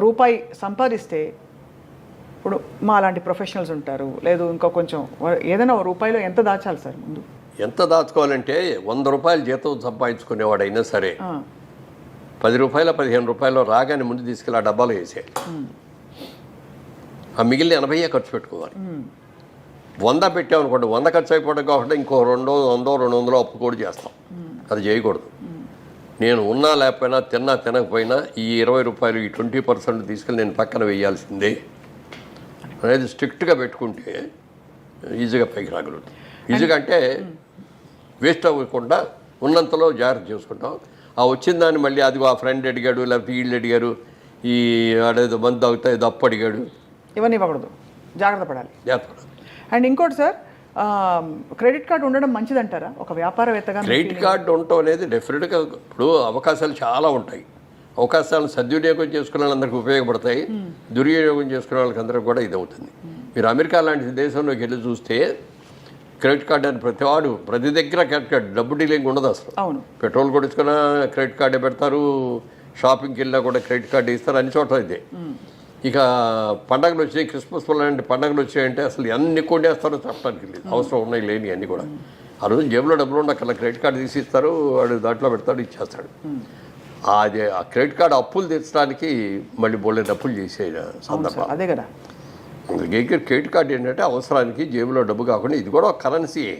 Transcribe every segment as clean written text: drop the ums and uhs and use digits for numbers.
రూపాయి సంపాదిస్తే ఇప్పుడు మా అలాంటి ప్రొఫెషనల్స్ ఉంటారు, లేదు ఇంకా కొంచెం ఏదైనా రూపాయిలో ఎంత దాచాలి సార్ ముందు? ఎంత దాచుకోవాలంటే 100 రూపాయలు జీతం సంపాదించుకునేవాడైనా సరే 10 రూపాయల 15 రూపాయలు రాగానే ముందు తీసుకెళ్ళి ఆ డబ్బాలో వేసేయాలి. ఆ మిగిలిన 80 ఖర్చు పెట్టుకోవాలి. 100 పెట్టామనుకోండి, 100 ఖర్చు అయిపోవడం కాకుండా ఇంకో 200, 200 అప్పు కూడా చేస్తాం. అది చేయకూడదు. నేను ఉన్నా లేకపోయినా తిన్నా తినకపోయినా ఈ 20 రూపాయలు ఈ 20% తీసుకెళ్ళి నేను పక్కన వేయాల్సిందే అనేది స్ట్రిక్ట్గా పెట్టుకుంటే ఈజీగా పైకి రాగలుగుతాం. ఈజీగా అంటే వేస్ట్ అవ్వకుండా ఉన్నంతలో జాగ్రత్త చేసుకుంటాం. ఆ వచ్చిన దాన్ని మళ్ళీ అది ఆ ఫ్రెండ్ అడిగాడు, లేకపోతే వీళ్ళు అడిగారు, ఈ ఆడేదో మందు తాగుతా ఏదో అప్పు అడిగాడు, ఇవన్నీ ఇవ్వకూడదు, జాగ్రత్త పడాలి. జాగ్రత్త. అండ్ ఇంకోటి సార్, క్రెడిట్ కార్డు ఉండడం మంచిదంటారా ఒక వ్యాపారవేత్తగా? క్రెడిట్ కార్డు ఉండటం అనేది డెఫినెట్గా ఇప్పుడు అవకాశాలు చాలా ఉంటాయి. అవకాశాలను సద్వినియోగం చేసుకునే వాళ్ళందరికీ ఉపయోగపడతాయి, దుర్వినియోగం చేసుకునే వాళ్ళకి అందరికీ కూడా ఇది అవుతుంది. మీరు అమెరికా లాంటి దేశంలోకి వెళ్ళి చూస్తే క్రెడిట్ కార్డు అని ప్రతివాడు ప్రతి దగ్గర క్రెడిట్ కార్డు, డబ్బు డీలింగ్ ఉండదు అసలు. అవును, పెట్రోల్ కొడుచుకున్నా క్రెడిట్ కార్డే పెడతారు, షాపింగ్కి వెళ్ళినా కూడా క్రెడిట్ కార్డు ఇస్తారు, అన్ని చోట్ల ఇదే. ఇక పండగలు వచ్చాయి, క్రిస్మస్ లాంటి పండగలు వచ్చాయంటే అసలు ఎన్ని కొనేస్తారో చెప్పడానికి లేదు, అవసరం ఉన్నాయి లేని అన్నీ కూడా. ఆ రోజు జేబులో డబ్బులు ఉండక్కర్లా, క్రెడిట్ కార్డు తీసి ఇస్తారు, వాడు దాంట్లో పెడతాడు, ఇచ్చేస్తాడు. అది ఆ క్రెడిట్ కార్డు అప్పులు తీర్చడానికి మళ్ళీ బోలే అప్పులు చేసే సందర్భం అదే కదా. క్రెడిట్ కార్డు ఏంటంటే అవసరానికి జేబులో డబ్బు కాకుండా ఇది కూడా ఒక కరెన్సీయే,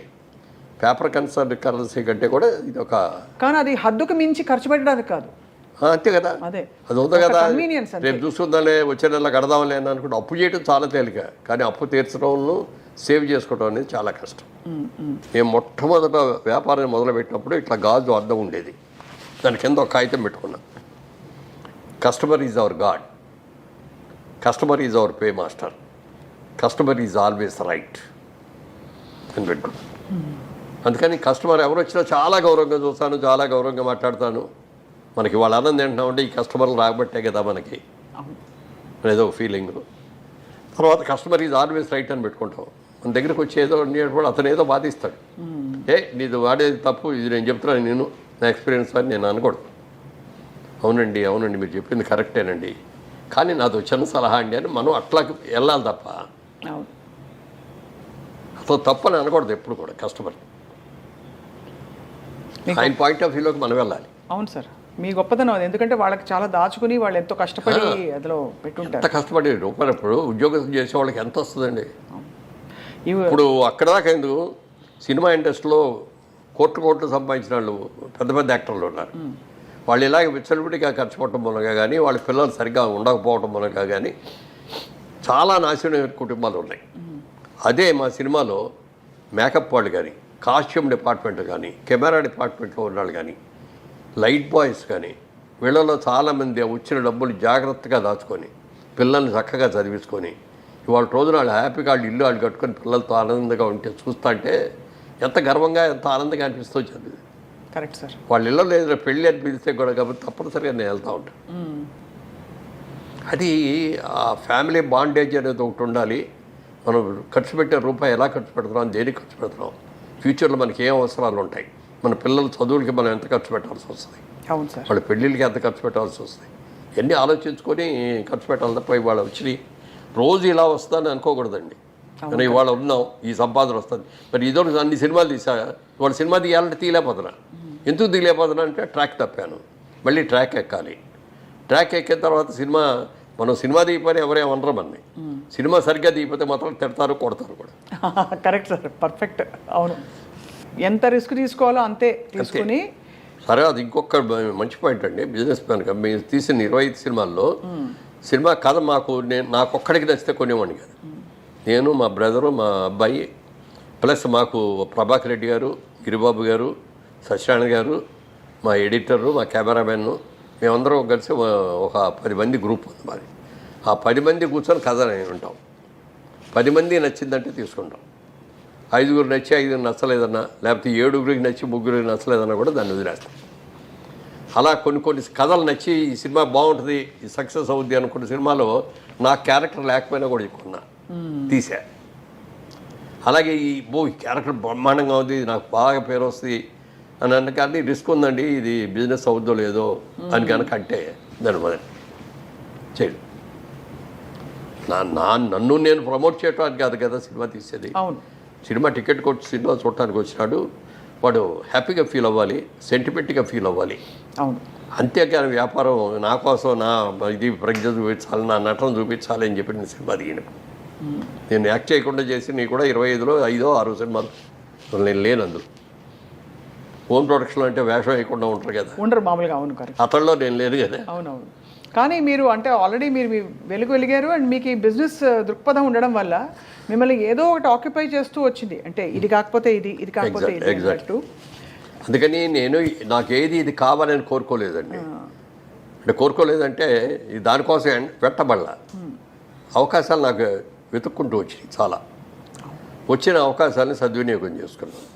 పేపర్ కరెన్సీ కంటే కూడా ఇది ఒక, కానీ అది హద్దుకు మించి ఖర్చు పెట్టడానికి కాదు. అంతే కదా, అదే అది ఉంది కదా. కన్వీనియన్స్. రేపు చూసుకుందాంలే, వచ్చే నెల కడదాంలే అని అనుకుంటే అప్పు చేయడం చాలా తేలిక, కానీ అప్పు తీర్చడంలో సేవ్ చేసుకోవడం అనేది చాలా కష్టం. నేను మొట్టమొదట వ్యాపారం మొదలుపెట్టినప్పుడు ఇట్లా గాజు అద్దం ఉండేది, దాని కింద ఒక కాగితం పెట్టుకున్నా, customer is our God, customer is our pay master, customer is always right అని పెట్టుకున్నాను. అందుకని కస్టమర్ ఎవరు వచ్చినా చాలా గౌరవంగా చూస్తాను, చాలా గౌరవంగా మాట్లాడతాను. మనకి వాళ్ళ ఆనందం ఏంటంటే ఈ కస్టమర్లు రాబట్టే కదా మనకి అనేదో ఒక ఫీలింగ్. తర్వాత కస్టమర్ ఈజ్ ఆల్వేస్ రైట్ అని పెట్టుకుంటాం. మన దగ్గరికి వచ్చి ఏదో కూడా అతను ఏదో బాధిస్తాడు, నీది వాడేది తప్పు, ఇది నేను చెప్తున్నాను, నేను నా ఎక్స్పీరియన్స్ అని నేను అనకూడదు. అవునండి అవునండి మీరు చెప్పింది కరెక్టేనండి, కానీ నాది వచ్చిన సలహా అండి అని మనం అట్లా వెళ్ళాలి తప్ప అసలు తప్పని అనకూడదు ఎప్పుడు కూడా. కస్టమర్ ఆయన పాయింట్ ఆఫ్ వ్యూలోకి మనం వెళ్ళాలి. అవును సార్, మీ గొప్పతనం అది. ఎందుకంటే వాళ్ళకి చాలా దాచుకుని వాళ్ళు ఎంతో కష్టపడి అందులో పెట్టుంటారు. ఎంత కష్టపడి రూపాయలు ఇప్పుడు ఉద్యోగం చేసే వాళ్ళకి ఎంత వస్తుందండి. ఇప్పుడు అక్కడ దాకా ఎందుకు, సినిమా ఇండస్ట్రీలో కోట్లు సంపాదించిన వాళ్ళు పెద్ద పెద్ద యాక్టర్లు ఉన్నారు. వాళ్ళు ఇలాగ విచ్చలవిడిగా ఖర్చు పెట్టడం మూలంగా కానీ, వాళ్ళ పిల్లలు సరిగ్గా ఉండకపోవడం మూలంగా కానీ చాలా నాశనమైన కుటుంబాలు ఉన్నాయి. అదే మా సినిమాలో మేకప్ వాళ్ళు కానీ, కాస్ట్యూమ్ డిపార్ట్మెంట్ కానీ, కెమెరా డిపార్ట్మెంట్లో ఉన్నవాళ్ళు కానీ, లైట్ బాయ్స్ కానీ, వీళ్ళలో చాలామంది వచ్చిన డబ్బులు జాగ్రత్తగా దాచుకొని పిల్లల్ని చక్కగా చదివించుకొని ఇవాళ రోజున వాళ్ళు హ్యాపీగా వాళ్ళు ఇల్లు వాళ్ళు కట్టుకొని పిల్లలతో ఆనందంగా ఉంటే చూస్తా అంటే ఎంత గర్వంగా ఎంత ఆనందంగా అనిపిస్తూ చదివి. Correct sir. వాళ్ళ ఇళ్ళలో లేదు పెళ్ళి అని పిలిస్తే కూడా కాబట్టి తప్పనిసరిగా నేను వెళ్తూ ఉంటాను. అది ఆ ఫ్యామిలీ బాండేజ్ అనేది ఒకటి ఉండాలి. మనం ఖర్చు పెట్టే రూపాయి ఎలా ఖర్చు పెడుతున్నాం, దేనికి ఖర్చు పెడుతున్నాం, ఫ్యూచర్లో మనకి ఏం అవసరాలు ఉంటాయి, మన పిల్లల చదువులకి మనం ఎంత ఖర్చు పెట్టాల్సి వస్తుంది, అవును సార్, వాళ్ళ పెళ్ళిళ్ళకి ఎంత ఖర్చు పెట్టాల్సి వస్తుంది, ఇవన్నీ ఆలోచించుకొని ఖర్చు పెట్టాలి తప్ప ఇవాళ వచ్చి రోజు ఇలా వస్తుందని అనుకోకూడదండి. కానీ ఇవాళ ఉన్నాం, ఈ సంపాదన వస్తుంది, మరి ఇదో అన్ని సినిమాలు తీసా, ఇవాళ సినిమా తీయాలంటే తీయలేకపోతున్నా. ఎందుకు తీయలేకపోతున్నా అంటే ట్రాక్ తప్పాను, మళ్ళీ ట్రాక్ ఎక్కాలి. ట్రాక్ ఎక్కిన తర్వాత మనం సినిమా దిగిపోయినా ఎవరేమనరు మనని. సినిమా సరిగ్గా దిగిపోతే మాత్రం తిడతారు, కొడతారు కూడా. Correct sir, perfect. అవును, ఎంత రిస్క్ తీసుకోవాలో అంతే తీసుకుని. సరే, అది ఇంకొక మంచి పాయింట్ అండి. బిజినెస్ మ్యాన్గా మీరు తీసిన 25 సినిమాల్లో సినిమా కథ నాకొక్కడికి నచ్చితే కొనేవాడిని కాదు. నేను, మా బ్రదరు, మా అబ్బాయి, ప్లస్ మాకు ప్రభాకర్ రెడ్డి గారు, గిరిబాబు గారు, సత్యనారాయణ గారు, మా ఎడిటరు, మా కెమెరామెన్, మేమందరం కలిసి ఒక 10 మంది గ్రూప్ ఉంది మాది. ఆ 10 మంది కూర్చొని కథ ఉంటాం. 10 మంది నచ్చిందంటే తీసుకుంటాం. 5గురు నచ్చి 5గురు నచ్చలేదన్నా, లేకపోతే 7గురికి నచ్చి 3గురికి నచ్చలేదన్నా కూడా దాన్ని వదిలేస్తాం. అలా కొన్ని కథలు నచ్చి ఈ సినిమా బాగుంటుంది, ఈ సక్సెస్ అవుద్ది అనుకున్న సినిమాలో నా క్యారెక్టర్ లేకపోయినా కూడా కొన్నా తీసా. అలాగే ఈ క్యారెక్టర్ బ్రహ్మాండంగా ఉంది, నాకు బాగా పేరు వస్తుంది అని అన్న, కానీ రిస్క్ ఉందండి, ఇది బిజినెస్ అవుద్దో లేదో అని కనుక అంటే దాన్ని మొదటి చేయడం. నన్ను నేను ప్రమోట్ చేయడానికి కాదు కదా సినిమా తీసేది. అవును. సినిమా టికెట్ కొట్టి సినిమా చూడటానికి వచ్చినాడు, వాడు హ్యాపీగా ఫీల్ అవ్వాలి, సెంటిమెంట్గా ఫీల్ అవ్వాలి. అవును. అంతేకాని వ్యాపారం నా కోసం నా ఇది ప్రజ్ఞ చూపించాలి, నా నటన చూపించాలి అని చెప్పి నేను సినిమా దిగిన. నేను యాక్ట్ చేయకుండా చేసి నీ కూడా 25లో 5, 6 సినిమాలు నేను లేను అందులో. ఓన్ ప్రొడక్షన్ అంటే వేషం వేయకుండా ఉంటారు కదా, ఉండరు మామూలుగా. అవును, కరెక్ట్. అతడిలో నేను లేను కదా. అవునవును. కానీ మీరు అంటే ఆల్రెడీ మీరు మీ వెలిగారు అండ్ మీకు ఈ బిజినెస్ దృక్పథం ఉండడం వల్ల మిమ్మల్ని ఏదో ఒకటి ఆక్యుపై చేస్తూ వచ్చింది. అంటే ఇది కాకపోతే ఇది, ఇది కాకపోతే ఇది అన్నట్టు. అందుకని నేను నాకేది ఇది కావాలని కోరుకోలేదండి. అంటే కోరుకోలేదంటే దానికోసం పెట్టబడలా. అవకాశాలు నాకు వెతుక్కుంటూ వచ్చినాయి చాలా. వచ్చిన అవకాశాలను సద్వినియోగం చేసుకున్నాను,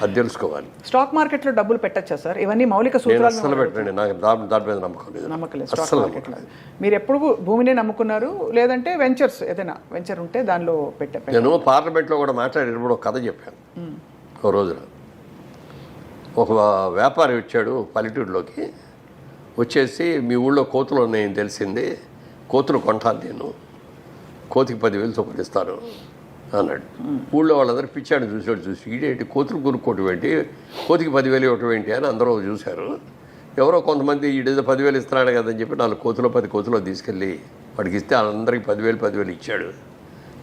అది తెలుసుకోవాలి. స్టాక్ మార్కెట్లో డబ్బులు పెట్టచ్చా సార్? ఇవన్నీ మౌలిక సూత్రాలు. అసలు పెట్టండి, నాకు దాని మీద నమ్మకం లేదు. నమ్మకం లేదు స్టాక్ మార్కెట్లో. మీరు ఎప్పుడు భూమినే నమ్ముకున్నారు, లేదంటే వెంచర్స్ ఏదైనా వెంచర్ ఉంటే దానిలో నేను పార్లమెంట్లో కూడా మాట్లాడేటప్పుడు ఒక కథ చెప్పాను. ఒక రోజున ఒక వ్యాపారి వచ్చాడు పల్లెటూరులోకి. వచ్చేసి మీ ఊళ్ళో కోతులు ఉన్నాయని తెలిసింది, కోతులు కొంటాను నేను, కోతికి 10,000 చొప్పున ఇస్తాను అన్నాడు. ఊళ్ళో వాళ్ళందరూ పిచ్చాడు చూసి ఈడేంటి కోతులు కొనుక్కోవటం ఏంటి, కోతికి 10,000 ఇవ్వటం ఏంటి అని అందరూ చూశారు. ఎవరో కొంతమంది ఈడేదో 10,000 ఇస్తున్నాడు కదని చెప్పి 4 కోతులు 10 కోతులు తీసుకెళ్ళి వాడికి ఇస్తే అందరికీ 10,000 ఇచ్చాడు.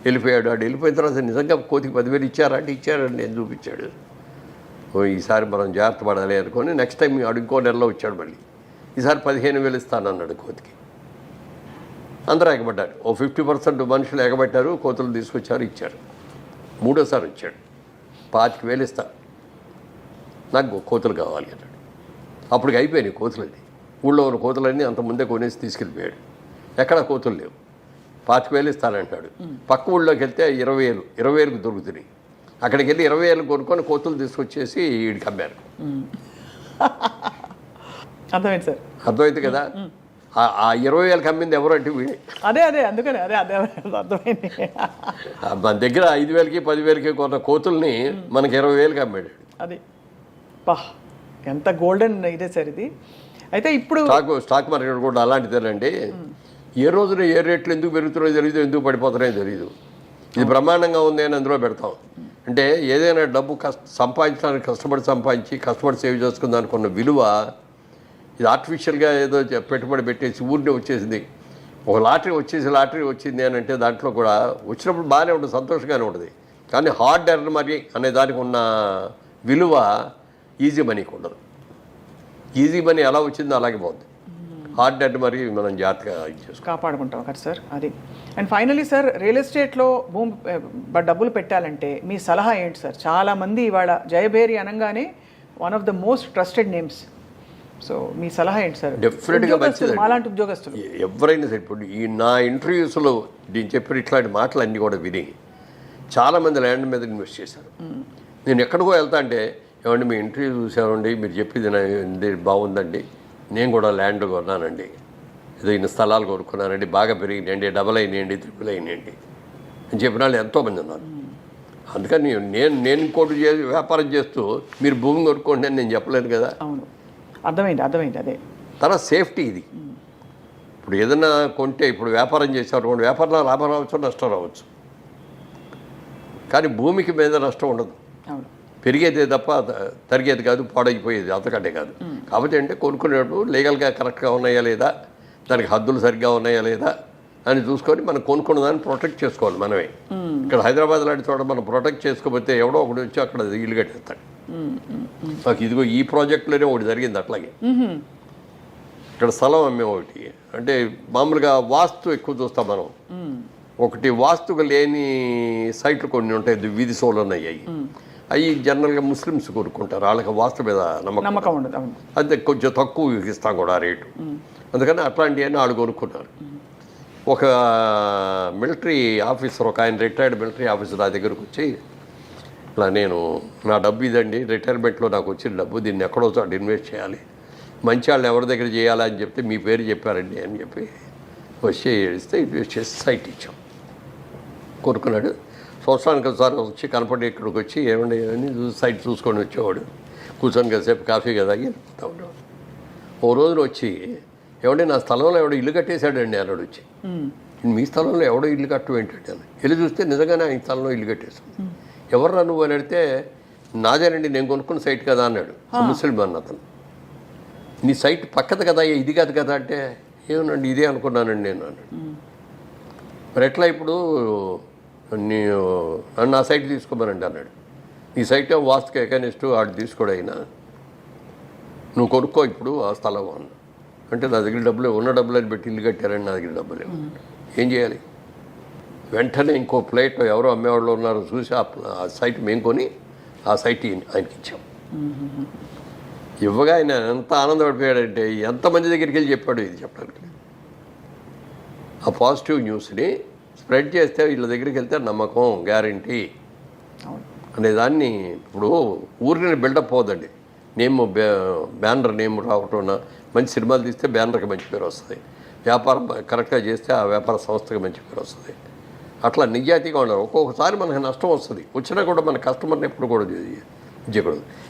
వెళ్ళిపోయాడు. వాడు వెళ్ళిపోయిన తర్వాత నిజంగా కోతికి 10,000 ఇచ్చారా అంటే ఇచ్చారండి నేను చూపించాడు. ఈసారి మనం జాగ్రత్త పడాలి అనుకొని నెక్స్ట్ టైం వాడు ఇంకో నెలలో వచ్చాడు. మళ్ళీ ఈసారి 15,000 ఇస్తానన్నాడు కోతికి. అందరూ ఎగబడ్డారు. ఓ 50% మనుషులు ఎగబట్టారు, కోతులు తీసుకొచ్చారు, ఇచ్చారు. మూడోసారి వచ్చాడు, 25,000 ఇస్తా, నాకు కోతులు కావాలి అన్నాడు. అప్పటికి అయిపోయినాయి కోతులన్నీ. ఊళ్ళో ఉన్న కోతులన్నీ అంత ముందే కొనేసి తీసుకెళ్ళిపోయాడు. ఎక్కడ కోతులు లేవు. 25,000 ఇస్తానంటాడు. పక్క ఊళ్ళోకి వెళ్తే 20,000కి దొరుకుతున్నాయి. అక్కడికి వెళ్ళి 20,000 కొనుక్కొని కోతులు తీసుకొచ్చేసి వీడికి అమ్మారు. అర్థమైంది సార్. అర్థమైంది కదా. ఆ 20,000కి అమ్మింది ఎవరంటే వీడే. అదే అందుకని అదే అర్థమైంది. మన దగ్గర 5,000కి 10,000కి కొన్న కోతుల్ని మనకి 20,000కి అమ్మాడు. అది ఎంత గోల్డెన్ ఇదే సార్ ఇది. అయితే ఇప్పుడు స్టాక్ మార్కెట్ కూడా అలాంటిదేనండి. ఏ రోజున ఏ రేట్లు ఎందుకు పెరుగుతున్నాయో తెలియదు, ఎందుకు పడిపోతున్నాయో తెలియదు. ఇది బ్రహ్మాండంగా ఉంది అని అందులో పెడతాం. అంటే ఏదైనా డబ్బు సంపాదించడానికి కష్టపడి సేవ్ చేసుకుని అనుకున్న విలువ ఇది ఆర్టిఫిషియల్గా ఏదో పెట్టుబడి పెట్టేసి ఊరినే వచ్చేసింది. ఒక లాటరీ వచ్చింది అని అంటే దాంట్లో కూడా వచ్చినప్పుడు బాగానే ఉంటుంది, సంతోషంగానే ఉంటుంది. కానీ హార్డ్ ఎర్న్ మనీ అనే దానికి ఉన్న విలువ ఈజీ మనీకి ఉండదు. ఈజీ మనీ ఎలా వచ్చిందో అలాగే పోతుంది. హార్డ్ ఎర్న్ మనీ మనం జాగ్రత్తగా కాపాడుకుంటాం కదా సార్. అది. అండ్ ఫైనలీ సార్, రియల్ ఎస్టేట్లో డబ్బులు పెట్టాలంటే మీ సలహా ఏంటి సార్? చాలామంది ఇవాళ జయభేరి అనగానే one of the most trusted names. So మీ సలహా ఏంటి సార్? డెఫినెట్గా మంచిది. అలాంటి ఉద్యోగస్తులు ఎవరైనా సరే, ఇప్పుడు నా ఇంటర్వ్యూస్లో నేను చెప్పిన ఇట్లాంటి మాటలు అన్నీ కూడా విని చాలామంది ల్యాండ్ మీద ఇన్వెస్ట్ చేశారు. నేను ఎక్కడికో వెళ్తా అంటే, ఏమండి మీ ఇంటర్వ్యూ చూసామండి, మీరు చెప్పింది బాగుందండి, నేను కూడా ల్యాండ్ కొన్నానండి, ఏదో ఇన్ని స్థలాలు కొనుక్కున్నానండి, బాగా పెరిగినాయండి, డబల్ అయినాయండి, ట్రిపుల్ అయినాయండి అని చెప్పిన వాళ్ళు ఎంతోమంది ఉన్నారు. అందుకని నేను ఇంకోటి వ్యాపారం చేస్తూ మీరు భూమి కొనుక్కోండి అని నేను చెప్పలేను కదా. అవును, అర్థమైంది. అదే తర్వాత సేఫ్టీ ఇది. ఇప్పుడు ఏదైనా కొంటే, ఇప్పుడు వ్యాపారం చేసేవారు వ్యాపారంలో లాభం రావచ్చు, నష్టం రావచ్చు, కానీ భూమికి మీద నష్టం ఉండదు. అవును, పెరిగేదే తప్ప తరిగేది కాదు, పాడైపోయేది అంతకంటే కాదు. కాబట్టి అంటే కొనుక్కునేటప్పుడు లీగల్గా కరెక్ట్గా ఉన్నాయా లేదా, దానికి హద్దులు సరిగ్గా ఉన్నాయా లేదా అని చూసుకొని మనం కొనుక్కున్న దాన్ని ప్రొటెక్ట్ చేసుకోవాలి మనమే. ఇక్కడ హైదరాబాద్ లాంటి చోట మనం ప్రొటెక్ట్ చేసుకోకపోతే ఎవడో ఒకటి వచ్చి అక్కడ ఇల్లు కట్టేస్తాడు. మాకు ఇదిగో ఈ ప్రాజెక్టులోనే ఒకటి జరిగింది అట్లాగే. ఇక్కడ స్థలం అమ్మే ఒకటి, అంటే మామూలుగా వాస్తు ఎక్కువ చూస్తాం మనం. ఒకటి వాస్తుగా లేని సైట్లు కొన్ని ఉంటాయి, వీధి సోలను అయ్యాయి. అవి జనరల్గా ముస్లిమ్స్ కొనుక్కుంటారు, వాళ్ళకి వాస్తు మీద నమ్మకం ఉండదు. అంతే, కొంచెం తక్కువ ఇస్తాం కూడా రేటు. అందుకని అట్లాంటివన్నీ వాళ్ళు కొనుక్కున్నారు. ఒక మిలిటరీ ఆఫీసర్, ఒక ఆయన రిటైర్డ్ మిలిటరీ ఆఫీసర్ నా దగ్గరకు వచ్చి, ఇలా నా డబ్బు ఇదండి, రిటైర్మెంట్లో నాకు వచ్చిన డబ్బు, దీన్ని ఎక్కడో చోట ఇన్వెస్ట్ చేయాలి, మంచి వాళ్ళు ఎవరి దగ్గర చేయాలని చెప్తే మీ పేరు చెప్పారండి అని చెప్పి వచ్చి ఇస్తే ఇన్వెస్ట్ చేసి సైట్ ఇచ్చాం. కొనుక్కున్నాడు. సంవత్సరానికి ఒకసారి వచ్చి కనపడి ఇక్కడికి వచ్చి ఏమండి అని సైట్ చూసుకొని వచ్చేవాడు. కూర్చొని కాసేపు కాఫీ కదా వెళ్తూ ఉండేవాడు. ఓ రోజున వచ్చి, ఏమంటే నా స్థలంలో ఎవడో ఇల్లు కట్టేశాడండి అన్నాడు వచ్చి. మీ స్థలంలో ఎవడో ఇల్లు కట్టడం ఏంటంటే అని వెళ్ళి చూస్తే నిజంగానే ఆయన స్థలంలో ఇల్లు కట్టేసాం. ఎవర్రా నువ్వు అని అడిగితే నాదేనండి, నేను కొనుక్కున్న సైట్ కదా అన్నాడు. ముస్లిం అన్న అతను. నీ సైట్ పక్కది కదా, ఇది కాదు కదా అంటే, ఏమనండి ఇదే అనుకున్నానండి నేను అన్నాడు. మరి ఎట్లా ఇప్పుడు నన్ను నా సైట్ తీసుకోమనండి అన్నాడు. నీ సైట్ వాస్తుకి ఎకనిస్టు ఆడు తీసుకోడు అయినా, నువ్వు కొనుక్కో ఇప్పుడు ఆ స్థలం అన్న. అంటే నా దగ్గర డబ్బులు ఉన్న డబ్బులు అని పెట్టి ఇల్లు కట్టారని నా దగ్గర డబ్బులు ఏం చేయాలి? వెంటనే ఇంకో ఫ్లైట్ ఎవరో అమ్మేవాళ్ళు ఉన్నారో చూసి ఆ సైట్ మేము కొని ఆ సైట్ ఆయనకి ఇచ్చాం. ఇవ్వగా ఆయన ఎంత ఆనందపడిపోయాడంటే ఎంతమంది దగ్గరికి వెళ్ళి చెప్పాడు ఇది చెప్పడానికి. ఆ పాజిటివ్ న్యూస్ని స్ప్రెడ్ చేస్తే వీళ్ళ దగ్గరికి వెళ్తే నమ్మకం గ్యారంటీ అనేదాన్ని. ఇప్పుడు ఊరిని బిల్డప్ పోదండి. నేమ్ బ్యానర్ నేమ్ రావటం, మంచి సినిమాలు తీస్తే బ్యానర్కి మంచి పేరు వస్తుంది, వ్యాపారం కరెక్ట్గా చేస్తే ఆ వ్యాపార సంస్థకి మంచి పేరు వస్తుంది. అట్లా నిజాయితీగా ఉండాలి. ఒక్కొక్కసారి మనకు నష్టం వస్తుంది, వచ్చినా కూడా మన కస్టమర్ని ఎప్పుడు కూడా చేయకూడదు.